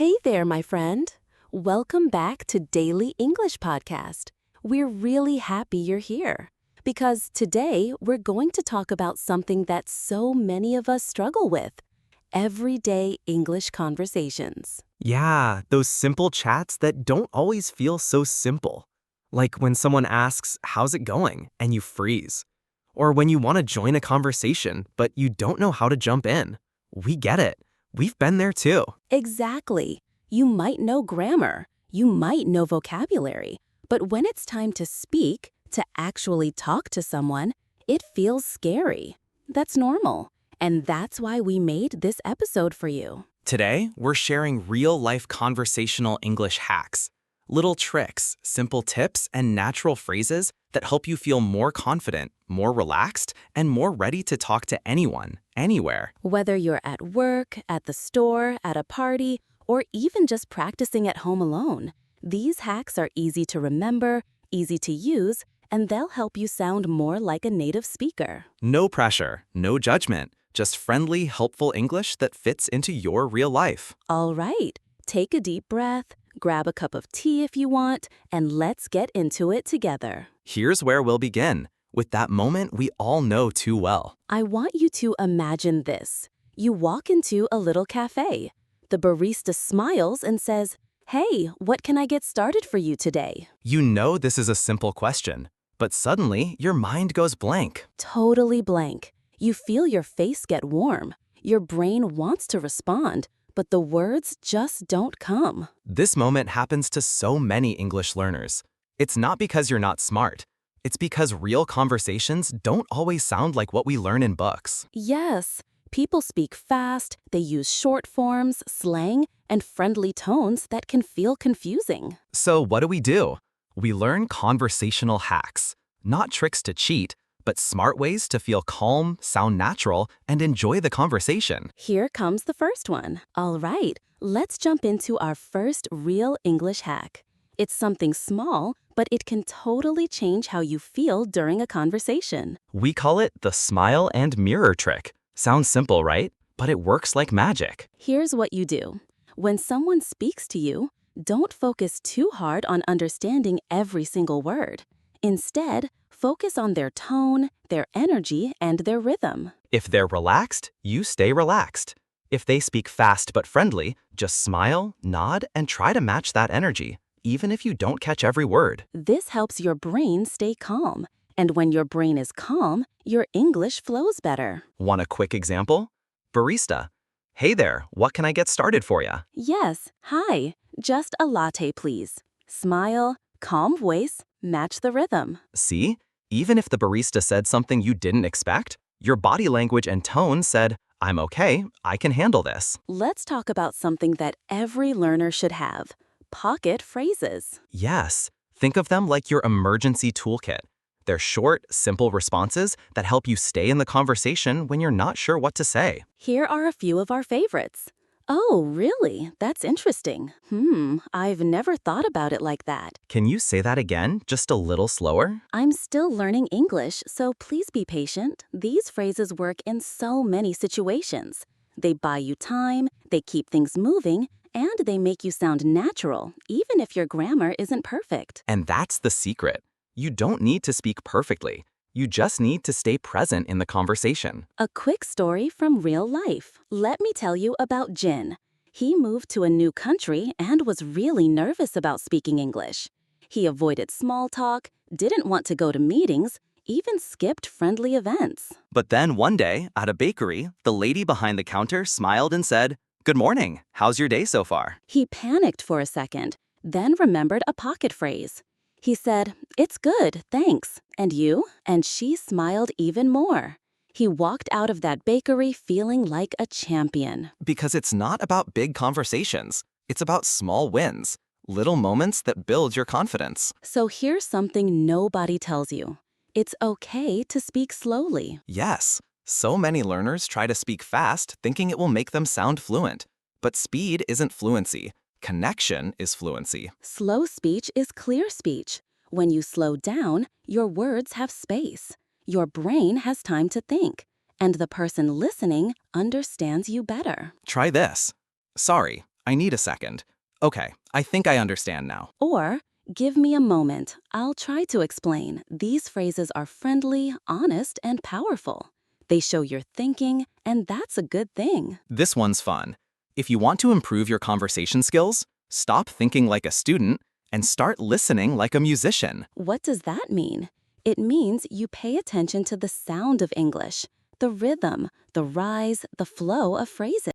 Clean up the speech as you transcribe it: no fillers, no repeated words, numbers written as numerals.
Hey there, my friend. Welcome back to Daily English Podcast. We're really happy you're here because today we're going to talk about something that so many of us struggle with: everyday English conversations. Yeah, those simple chats that don't always feel so simple. Like when someone asks, "How's it going?" and you freeze. Or when you want to join a conversation, but you don't know how to jump in. We get it. We've been there too. Exactly. You might know grammar, you might know vocabulary, but when it's time to speak, to actually talk to someone, it feels scary. That's normal. And that's why we made this episode for you. Today, we're sharing real-life conversational English hacks. Little tricks, simple tips, and natural phrases that help you feel more confident, more relaxed, and more ready to talk to anyone, anywhere. Whether you're at work, at the store, at a party, or even just practicing at home alone, these hacks are easy to remember, easy to use, and they'll help you sound more like a native speaker. No pressure, no judgment, just friendly, helpful English that fits into your real life. All right, take a deep breath, grab a cup of tea if you want, and let's get into it together. Here's where we'll begin, with that moment we all know too well. I want you to imagine this. You walk into a little cafe. The barista smiles and says, "Hey, what can I get started for you today?" You know this is a simple question, but suddenly your mind goes blank. Totally blank. You feel your face get warm. Your brain wants to respond, but the words just don't come. This moment happens to so many English learners. It's not because you're not smart. It's because real conversations don't always sound like what we learn in books. Yes, people speak fast, they use short forms, slang, and friendly tones that can feel confusing. So what do? We learn conversational hacks, not tricks to cheat, but smart ways to feel calm, sound natural, and enjoy the conversation. Here comes the first one. All right, let's jump into our first real English hack. It's something small, but it can totally change how you feel during a conversation. We call it the smile and mirror trick. Sounds simple, right? But it works like magic. Here's what you do. When someone speaks to you, don't focus too hard on understanding every single word. Instead, focus on their tone, their energy, and their rhythm. If they're relaxed, you stay relaxed. If they speak fast but friendly, just smile, nod, and try to match that energy, even if you don't catch every word. This helps your brain stay calm. And when your brain is calm, your English flows better. Want a quick example? Barista. Hey there, what can I get started for ya? Yes, hi, just a latte, please. Smile, calm voice, match the rhythm. See? Even if the barista said something you didn't expect, your body language and tone said, "I'm okay, I can handle this." Let's talk about something that every learner should have: pocket phrases. Yes, think of them like your emergency toolkit. They're short, simple responses that help you stay in the conversation when you're not sure what to say. Here are a few of our favorites. Oh, really? That's interesting. I've never thought about it like that. Can you say that again, just a little slower? I'm still learning English, so please be patient. These phrases work in so many situations. They buy you time, they keep things moving, and they make you sound natural, even if your grammar isn't perfect. And that's the secret. You don't need to speak perfectly. You just need to stay present in the conversation. A quick story from real life. Let me tell you about Jin. He moved to a new country and was really nervous about speaking English. He avoided small talk, didn't want to go to meetings, even skipped friendly events. But then one day, at a bakery, the lady behind the counter smiled and said, "Good morning. How's your day so far?" He panicked for a second, then remembered a pocket phrase. He said, "It's good, thanks. And you?" And she smiled even more. He walked out of that bakery feeling like a champion. Because it's not about big conversations. It's about small wins, little moments that build your confidence. So here's something nobody tells you. It's okay to speak slowly. Yes, so many learners try to speak fast thinking it will make them sound fluent. But speed isn't fluency. Connection is fluency. Slow speech is clear speech. When you slow down, your words have space. Your brain has time to think, and the person listening understands you better. Try this. "Sorry, I need a second. Okay, I think I understand now. Or, give me a moment. I'll try to explain. These phrases are friendly, honest, and powerful. They show you're thinking, and that's a good thing. This one's fun. If you want to improve your conversation skills, stop thinking like a student and start listening like a musician. What does that mean? It means you pay attention to the sound of English, the rhythm, the rise, the flow of phrases.